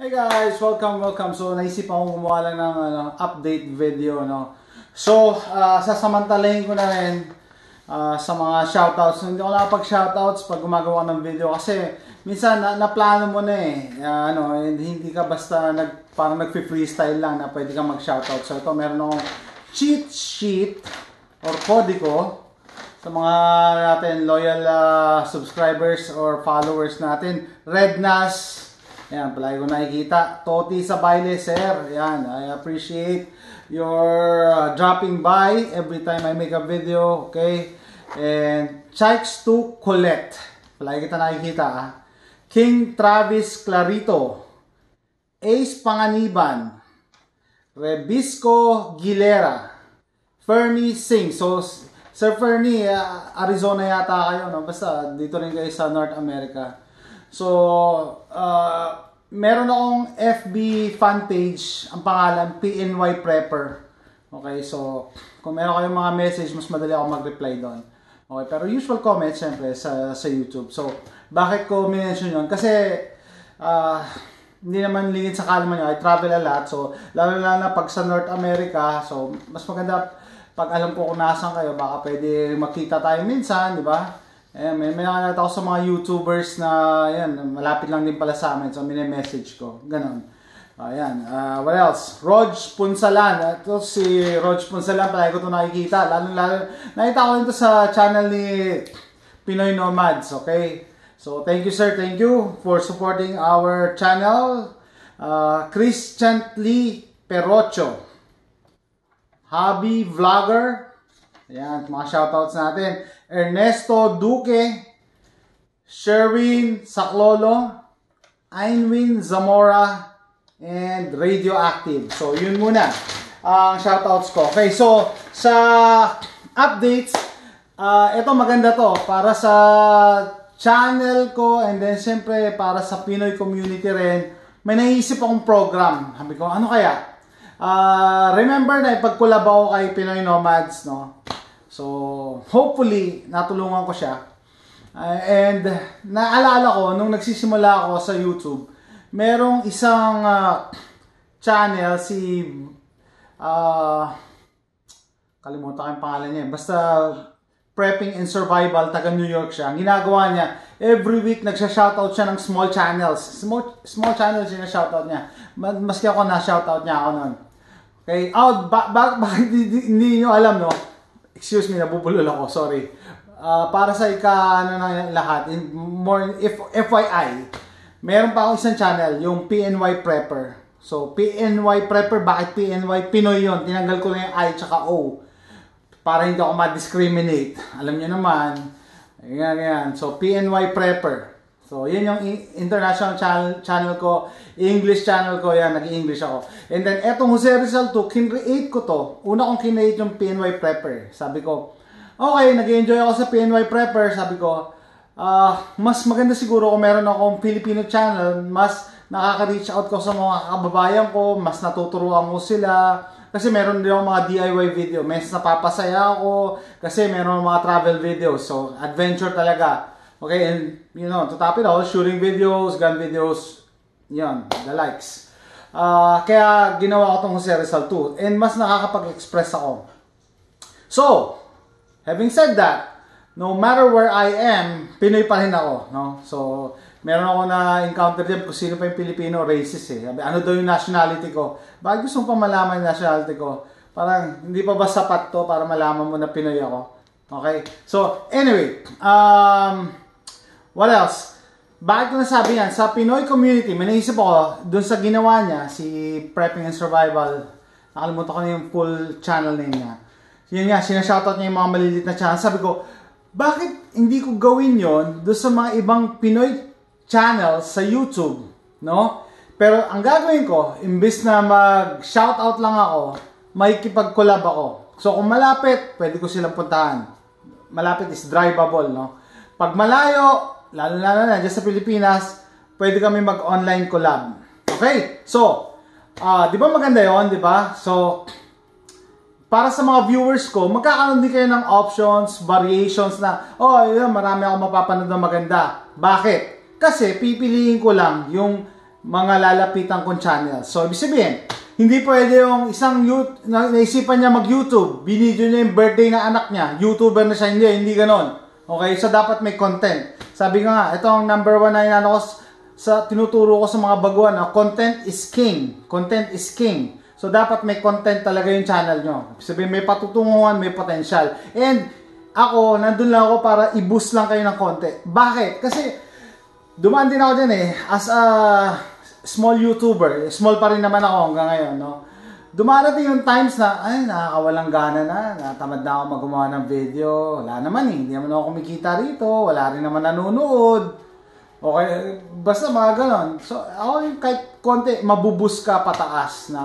Hey guys, welcome. So naisip akong gumawa lang ng update video, no. So, sasamantalahin ko na rin sa mga shoutouts. Hindi ko nakapag-shoutouts pag gumagawa ng video kasi minsan naplano mo na hindi ka basta parang nagfi-freestyle lang na pwede kang mag-shoutout. So ito, meron akong cheat sheet or kodigo sa mga natin loyal subscribers or followers natin. Rednas, yan, palagi ko nakikita. Toti sa baile, sir. Yan, I appreciate your dropping by every time I make a video, okay? And Chikes to Colette, palagi kita nakikita, King Travis Clarito, Ace Panganiban, Rebisco Gilera, Fernie Singh. So, Sir Fernie, Arizona yata kayo, no? Basta dito rin kayo sa North America. So, meron akong FB fan page, ang pangalan, PNY Prepper. Okay, so, kung meron kayong mga message, mas madali ako mag-reply doon. Okay, pero usual comments, syempre, sa YouTube. So, bakit ko minention yun? Kasi, hindi naman lingid sa kalaman nyo, I travel a lot. So, lalo na pag sa North America, so, mas maganda pag alam ko kung nasan kayo, baka pwede makita tayo minsan, di ba? Ayan, may nakakita ako sa mga YouTubers na yan, malapit lang din pala sa amin. So, message ko. Ganon. Ayan. What else? Rog Punsalan. Ito si Rog Punsalan. Palagi ko ito nakikita. Lalo, nakita ko ito sa channel ni Pinoy Nomads. Okay? So, thank you sir. Thank you for supporting our channel. Christian Lee Perocho. Hobby Vlogger. Ayan, mga shoutouts natin. Ernesto Duque, Sherwin Saclolo, Ainwin Zamora, and Radioactive. So, yun muna ang shoutouts ko. Okay, so, sa updates, ito maganda to para sa channel ko and then siyempre para sa Pinoy community rin. May naisip akong program. Sabi ko, ano kaya? Remember na ipag-collab ako kay Pinoy Nomads, no? So, hopefully, natulungan ko siya. And, naalala ko, nung nagsisimula ako sa YouTube, merong isang channel, si, kalimutan ko yung pangalan niya. Basta, Prepping and Survival, taga New York siya. Ang ginagawa niya, every week, nagsha-shoutout siya ng small channels. Small channels yung shoutout niya. Maski ako na-shoutout niya ako nun. Okay, bakit hindi nyo alam, no? Excuse me, nabubulol ako, sorry. Para sa lahat, FYI, meron pa akong isang channel, yung PNY Prepper. So, PNY Prepper, bakit PNY? Pinoy yun. Tinanggal ko na yung I tsaka O. Para hindi ako ma-discriminate. Alam nyo naman. Ayan. So, PNY Prepper. So, yan yung international channel ko. English channel ko, yan, nag-English ako. And then, etong Jose Rizal 2, kin-create ko to. Una kong kin-create yung PNY Prepper. Sabi ko, okay, nag-enjoy ako sa PNY Prepper. Sabi ko, mas maganda siguro kung meron akong Filipino channel, mas nakaka-reach out ko sa mga kababayan ko, mas natuturuan ko sila. Kasi meron din akong mga DIY video. Mas napapasaya ako kasi meron mga travel videos. So, adventure talaga. Okay, and you know, to top it all, shooting videos, gun videos, yan, the likes. Kaya ginawa ko itong Jose Rizal 2 and mas nakakapag-express ako. So, having said that, no matter where I am, Pinoy pa rin ako, no? So, meron ako na encounter din kung sino pa yung Filipino racist eh. Ano daw yung nationality ko? Bakit gusto mo pa malaman yung nationality ko? Parang hindi pa ba sapat to para malaman mo na Pinoy ako? Okay? So, anyway, what else? Bakit ko nasabi yan? Sa Pinoy community, may naisip ako, dun sa ginawa niya, si Prepping and Survival, nakalimutan ko na yung full channel name niya. Yun nga, sinashoutout niya yung mga maliliit na channel. Sabi ko, bakit hindi ko gawin yon dun sa mga ibang Pinoy channels sa YouTube? No? Pero ang gagawin ko, imbis na mag-shoutout lang ako, makikipag-collab ako. So kung malapit, pwede ko silang puntahan. Malapit is drivable, no? Pag malayo, lalo na dyan sa Pilipinas, pwede kami mag-online collab. Okay? So, di ba maganda yon, di ba? So, para sa mga viewers ko, magkakaroon din kayo ng options, variations na, yun, marami akong mapapanood na maganda. Bakit? Kasi pipiliin ko lang yung mga lalapitan kong channel. So, ibig sabihin, hindi pwede yung isang naisipan niya mag-YouTube, binidyo niya yung birthday ng anak niya, YouTuber na siya, hindi ganon. Okay, so dapat may content. Sabi nga, ito ang number 1 na inano ko tinuturo ko sa mga baguhan, content is king. Content is king. So dapat may content talaga yung channel nyo. Sabihin, may patutunguhan, may potential. And ako, nandun lang ako para i-boost lang kayo ng konti. Bakit? Kasi dumaan din ako dyan as a small YouTuber, small pa rin naman ako hanggang ngayon, no? Dumarating yung times na, ay, nakakawalang gana na, natamad na ako gumawa ng video, wala naman hindi naman ako kumikita rito, wala rin naman nanonood, okay, basta mga ganon. So, ako yung kahit konti, mabubus ka pataas na,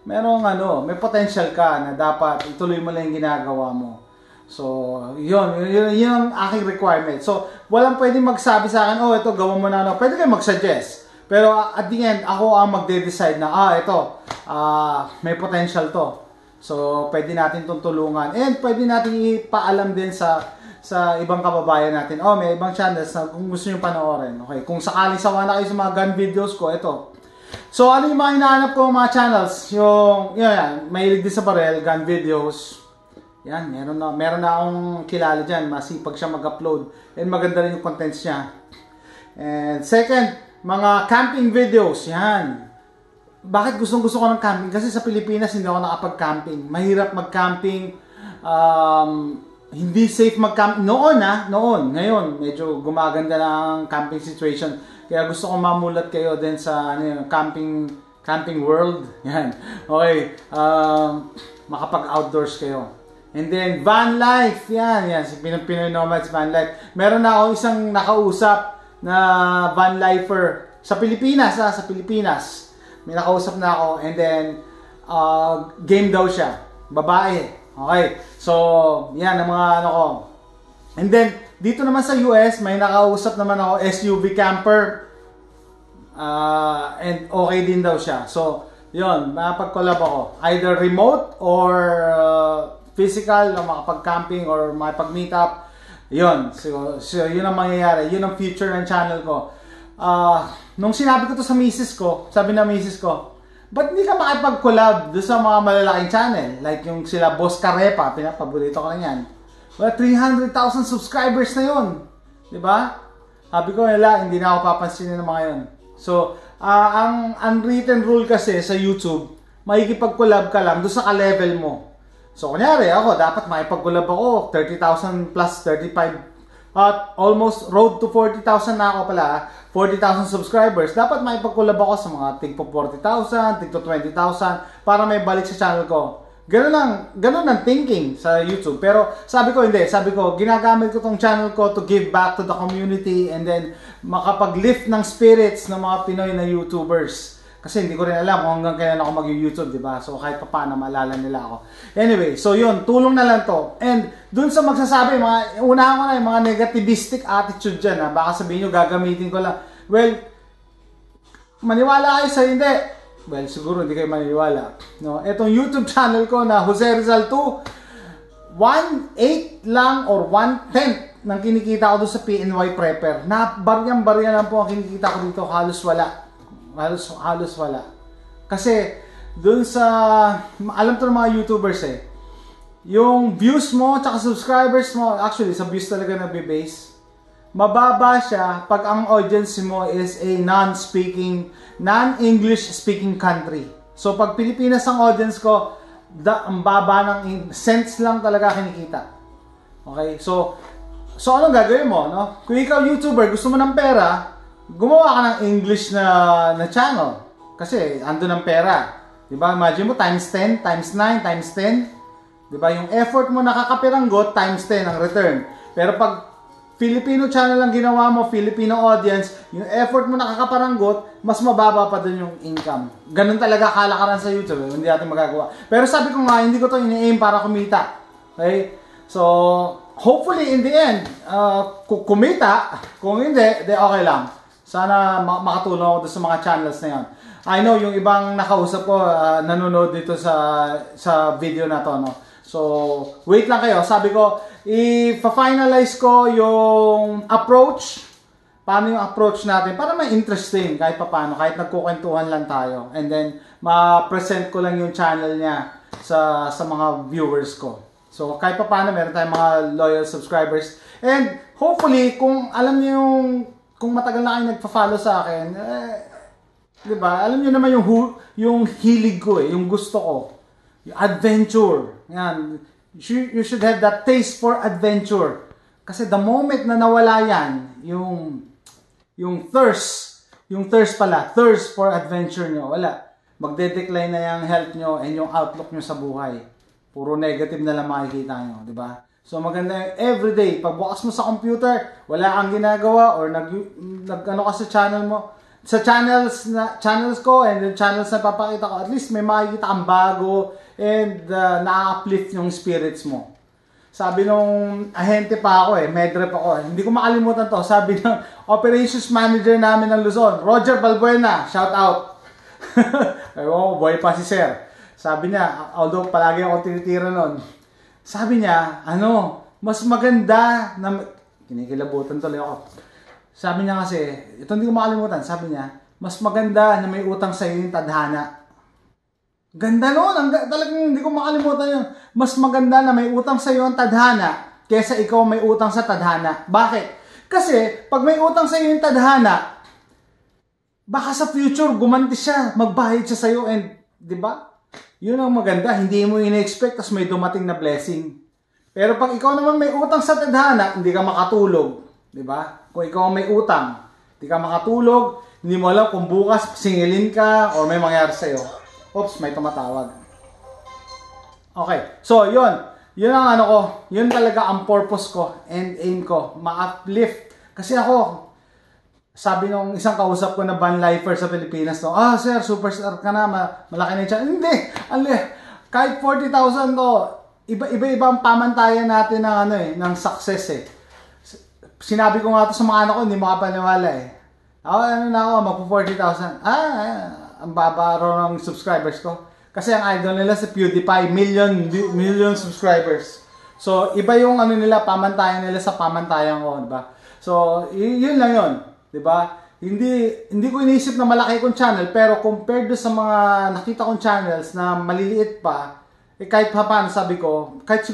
may potential ka na dapat ituloy mo lang yung ginagawa mo. So, yun ang aking requirement. So, walang pwedeng magsabi sa akin, ito, gawin mo na, pwede kayo mag-suggest. Pero at the end, ako ang magde-decide na, may potential to. So, pwede natin itong tulungan. And pwede natin ipaalam din sa ibang kababayan natin. May ibang channels na kung gusto nyo panoorin. Okay, kung sakaling sawa na kayo sa mga gun videos ko, ito. So, ano yung mga hinahanap ko mga channels? Mahilig din sa barel, gun videos. Yan, meron na akong kilala dyan. Masipag siya mag-upload. And maganda rin yung contents niya. And second, mga camping videos, yan. Bakit gustong-gusto ko ng camping? Kasi sa Pilipinas hindi ako nakapag-camping. Mahirap mag-camping. Hindi safe mag-camping. Noon. Ngayon, medyo gumaganda na ang camping situation. Kaya gusto ko mamulat kayo din sa camping world. Yan. Okay. Makapag-outdoors kayo. And then, van life. Yan. Si Pinoy Nomads Van Life. Meron na ako isang nakausap na van lifer sa Pilipinas, may nakausap na ako, and then game daw siya, babae. Okay, so yan ang mga ano ko. And then dito naman sa US, may nakausap naman ako, SUV camper, and okay din daw siya. So yun, makapag-collab ako, either remote or physical, makapag-camping or makapag-meet up. Yun, so yun ang mangyayari, yun ang future ng channel ko. Nung sinabi ko to sa misis ko, sabi na misis ko, ba't hindi ka makipag-collab doon sa mga malalaking channel? Like yung sila Boss Carepa, pinapaborito ko lang yan. Well, 300,000 subscribers na yun. Diba? Sabi ko, hindi na ako papansinin ng mga yun. So, ang unwritten rule kasi sa YouTube, makikipag-collab ka lang doon sa ka-level mo. So, kunyari, ako, dapat makipag-collab ako, 30,000 plus 35, at almost road to 40,000 na ako pala, 40,000 subscribers. Dapat makipag-collab ako sa mga tigpo 40,000, tigpo 20,000, para may balik sa channel ko. Ganun ang thinking sa YouTube. Pero sabi ko, hindi. Sabi ko, ginagamit ko tong channel ko to give back to the community and then makapag-lift ng spirits ng mga Pinoy na YouTubers. Kasi hindi ko rin alam kung hanggang kailan ako mag-YouTube, diba? So, kahit pa paano, maalala nila ako. Anyway, so yun, tulong na lang to. And, dun sa magsasabi, unahan ko na yung mga negativistic attitude dyan, ha? Baka sabihin nyo, gagamitin ko lang. Well, maniwala kayo sa hindi. Well, siguro hindi kayo maniniwala. No? Etong YouTube channel ko na Jose Rizal 2, 1/8 lang or 1/10 ng kinikita ko doon sa PNY Prepper. Na baryang-barya lang po ang kinikita ko dito, halos wala. Halos wala. Kasi doon sa, alam to ng mga YouTubers yung views mo at subscribers mo, actually sa views talaga nagbe-base, mababa siya pag ang audience mo is a non-English speaking country. So pag Pilipinas ang audience ko, ang baba ng cents lang talaga kinikita. Okay? So anong gagawin mo, no? Kung ikaw YouTuber, gusto mo ng pera, gumawa ka ng English na channel. Kasi andun ang pera. Diba? Imagine mo, times 10, times 9, times 10. Diba? Yung effort mo nakakapiranggot, times 10 ang return. Pero pag Filipino channel ang ginawa mo, Filipino audience, yung effort mo nakakaparanggot, mas mababa pa dun yung income. Ganun talaga kalakaran sa YouTube. Hindi natin magagawa. Pero sabi ko nga, hindi ko to ini-aim para kumita. Okay? So, hopefully in the end, kumita. Kung hindi, okay lang. Sana makatulong ako doon sa mga channels na yan. I know yung ibang nakausap ko nanonood dito sa video na to, no? So, wait lang kayo. Sabi ko, i-finalize ko yung approach paano yung approach natin para may interesting kahit paano, kahit nagkukwentuhan lang tayo. And then, ma-present ko lang yung channel niya sa mga viewers ko. So, kahit paano, meron tayong mga loyal subscribers. And, hopefully, kung alam niyo kung matagal na kayo nagpa-follow sa akin, diba? Alam niyo naman yung hilig ko yung gusto ko. Yung adventure. Yan. You should have that taste for adventure. Kasi the moment na nawala yan, yung thirst for adventure nyo, wala. Magde-decline na yung health nyo and yung outlook nyo sa buhay. Puro negative na lang makikita nyo, di ba? So maganda yung everyday, pagbukas mo sa computer, wala kang ginagawa or nag-ano ka sa channel mo, sa channels ko and the channels na papakita ko, at least may makikita kang bago and na-uplift yung spirits mo. Sabi nung ahente pa ako medrep ako. Hindi ko makalimutan to. Sabi ng operations manager namin ng Luzon, Roger Balbuena, shout out. Boy pa si sir. Sabi niya, although palagi ako tinitira nun, sabi niya, mas maganda na, kinikilabutan tuloy ako. Sabi niya kasi, ito hindi ko makalimutan, sabi niya, mas maganda na may utang sa iyo yung tadhana. Ganda nun, talagang hindi ko makalimutan yun. Mas maganda na may utang sa iyo ang tadhana kesa ikaw may utang sa tadhana. Bakit? Kasi pag may utang sa iyo yung tadhana, baka sa future gumanti siya, magbayad siya sa iyo and, di ba? Yun ang maganda, hindi mo ina-expect tas may dumating na blessing. Pero pag ikaw naman may utang sa tadhana, hindi ka makatulog, di ba? Kung ikaw may utang, hindi ka makatulog, hindi mo alam kung bukas singilin ka or may mangyari sa iyo. Oops, may tumatawag. Okay, so yun. Yun ang ko. Yun talaga ang purpose ko and aim ko. Ma-uplift. Kasi ako, sabi nung isang kausap ko na van lifer sa Pilipinas, sir, superstar ka na, malaki na yung channel. Hindi, kahit 40,000 to, iba-iba ang pamantayan natin ng, ng success Sinabi ko nga to sa mga anak ko, hindi makapaniwala magpo-40,000. Ang baba raw ng subscribers ko. Kasi ang idol nila si PewDiePie, million subscribers. So, iba yung nila, pamantayan nila sa pamantayan ko, di ba? So, yun lang yun, di ba? Hindi ko iniisip na malaki kong channel, pero compared sa mga nakita kong channels na maliliit pa, kahit paano sabi ko, kahit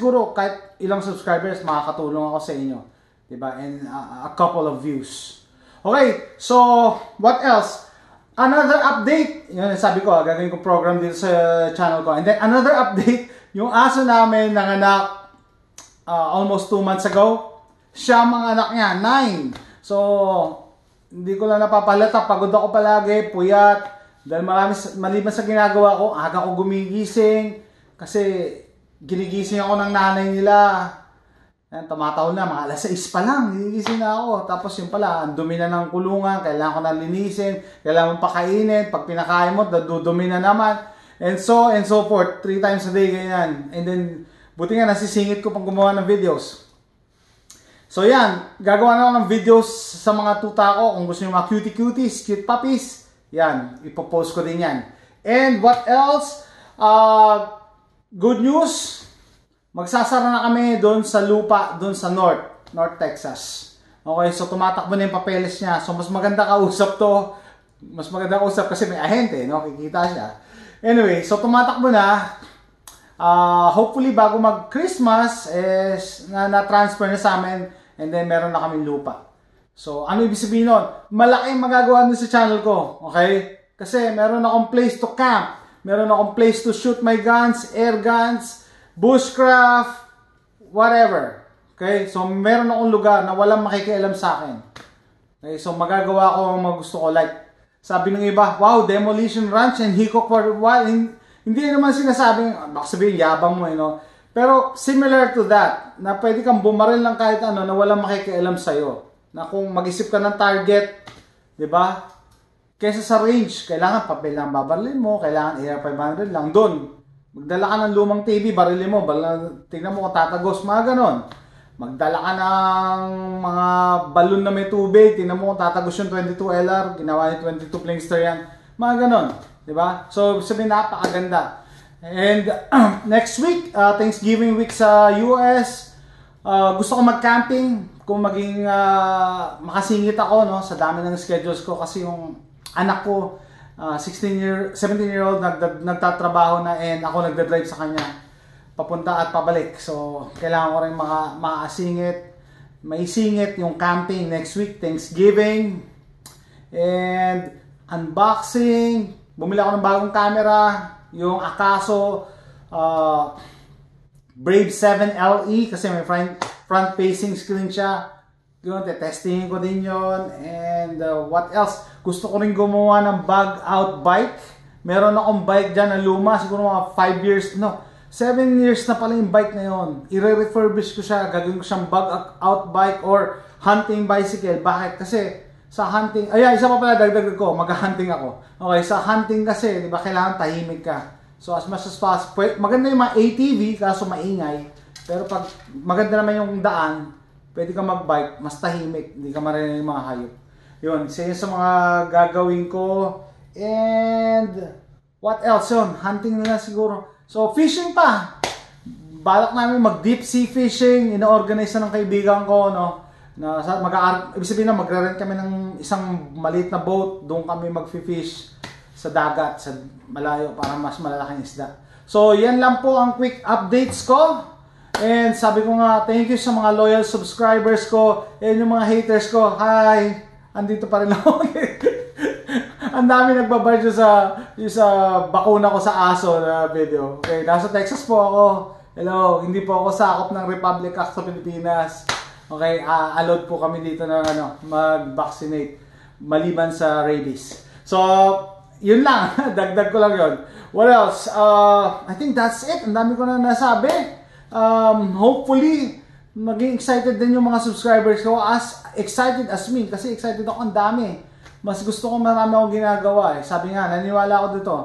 ilang subscribers, makakatulong ako sa inyo. Di ba? And a couple of views. Okay, so, what else? Another update, yun sabi ko, gagawin ko program dito sa channel ko. And then another update, yung aso namin nanganak almost 2 months ago. Siya mga anak niya, 9. So, hindi ko lang napapalata, pagod ako palagi, puyat. Dahil maliban sa ginagawa ko, aga ko gumigising. Kasi ginigising ako ng nanay nila. Tumataw na, mga alas 6 pa lang, gigising na ako. Tapos yung pala, ang dumi na ng kulungan, kailangan ko na linisin, kailangan mo pakainin, pag pinakain mo, dudumi na naman. And so forth, 3 times a day, ganyan. And then, buti nga nasisingit ko pang gumawa ng videos. So yan, gagawa na ako ng videos sa mga tuta ko, kung gusto nyo mga cuties, cute puppies, yan, ipopost ko din yan. And what else? Good news, magsasara na kami doon sa lupa, doon sa North Texas. Okay, so tumatakbo na yung papeles niya. So mas maganda kausap to. Mas maganda kausap kasi may ahente, kikita siya. Anyway, so tumatakbo na. Hopefully bago mag-Christmas, na-transfer na sa amin. And then meron na kaming lupa. So ano ibig sabihin nun? Malaking magagawa nun sa channel ko. Okay? Kasi meron akong place to camp. Meron akong place to shoot my guns, air guns, bushcraft, whatever. Okay? So, meron akong lugar na walang makikialam sa akin. Okay? So, magagawa ko ang mga gusto ko. Like, sabi ng iba, wow, demolition ranch and hikok for a while. Hindi naman sinasabing, baka sabihin, yabang mo, Pero, similar to that, na pwede kang bumaril ng kahit ano na walang makikialam sa'yo. Na kung mag-isip ka ng target, di ba? Kesa sa range, kailangan papel lang babarilin mo, kailangan AR-500 lang. Doon, magdala ka ng lumang TV, barilin mo, tingnan mo kung tatagos, mga ganon. Magdala ka ng mga balon na may tubig, tingnan mo kung tatagos yung 22LR, ginawa yung 22 Flingster yan, mga ganon. Diba? So, sabihin, napakaganda. And next week, Thanksgiving week sa US, gusto ko mag-camping. kung maging makasingit ako, no, sa dami ng schedules ko, kasi yung anak ko 17-year-old nagtatrabaho na, and ako nagda-drive sa kanya papunta at pabalik. So kailangan ko rin makasingit, may singit yung camping next week, Thanksgiving, and unboxing. Bumili ako ng bagong camera, yung Akaso Brave 7 LE, kasi may front facing screen siya. Yun, testingin ko din yun. And what else? Gusto ko rin gumawa ng bug out bike. Meron akong bike dyan na luma, siguro mga 5 years, no, 7 years na pala yung bike na yun. I-refurbish ko siya, gagawin ko siyang bug out bike or hunting bicycle. Bakit? Kasi sa hunting, isa pa pala dagdag ko, mag-hunting ako. Okay, sa hunting kasi, di ba, kailangan tahimik ka. So as much as possible, maganda yung mga ATV, kaso maingay. Pero pag maganda naman yung daan, pwede ka mag-bike, mas tahimik, hindi ka marinig yung mga hayop. Yun, isa yun sa mga gagawin ko. And what else yun? Hunting na lang siguro. So fishing pa. Balak namin mag-deep sea fishing, ino-organize na ng kaibigan ko, no? Ibig sabihin na magre-rent kami ng isang maliit na boat, doon kami mag-fish sa dagat, sa malayo, para mas malalaking isda. So yan lang po ang quick updates ko. And sabi ko nga, thank you sa mga loyal subscribers ko, and yung mga haters ko, hi, andito pa rin ako. Ang dami nagbabarge sa bakuna ko sa aso na video. Okay, nasa Texas po ako. Hello, hindi po ako sakop ng Republic Act sa Pilipinas. Okay, allowed po kami dito na mag-vaccinate maliban sa rabies. So yun lang, dagdag ko lang yun. What else? I think that's it. Ang dami ko na nasabi. Hopefully, maging excited din yung mga subscribers ko, as excited as me, kasi excited ako, ang dami. Mas gusto ko, marami akong ginagawa. Sabi nga, naniwala ako dito,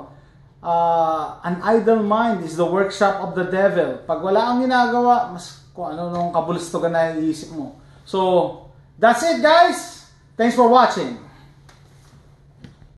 an idle mind is the workshop of the devil. Pag wala akong ginagawa, mas kung ano nung kabulustugan na iisip mo. So, that's it guys. Thanks for watching.